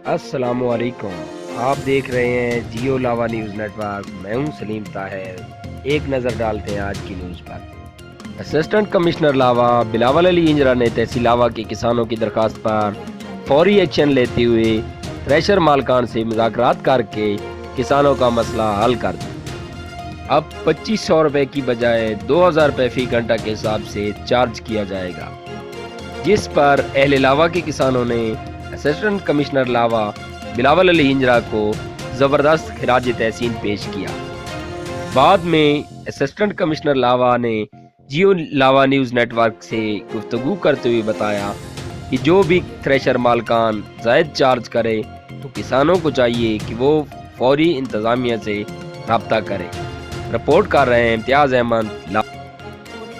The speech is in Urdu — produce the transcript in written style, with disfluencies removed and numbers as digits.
السلام علیکم، آپ دیکھ رہے ہیں جیو لاوا نیوز نیٹورک۔ میں ہوں سلیم طاہر۔ ایک نظر ڈالتے ہیں آج کی نیوز پر۔ اسسٹنٹ کمشنر لاوا بلاول علی انجرا نے تحصیل لاوا کے کسانوں کی درخواست پر فوری ایکشن لیتے ہوئے تھریشر مالکان سے مذاکرات کر کے کسانوں کا مسئلہ حل کر دیا۔ اب 2500 روپے کی بجائے 2000 روپے فی گھنٹہ کے حساب سے چارج کیا جائے گا، جس پر اہل لاوا کے کسانوں نے اسسٹنٹ کمشنر لاوا بلاول علی انجرا کو زبردست خراج تحسین پیش کیا۔ بعد میں اسسٹنٹ کمشنر لاوا نے جیو لاوا نیوز نیٹ ورک سے گفتگو کرتے ہوئے بتایا کہ جو بھی تھریشر مالکان زائد چارج کرے تو کسانوں کو چاہیے کہ وہ فوری انتظامیہ سے رابطہ کریں۔ رپورٹ کر رہے ہیں امتیاز احمد لاوا۔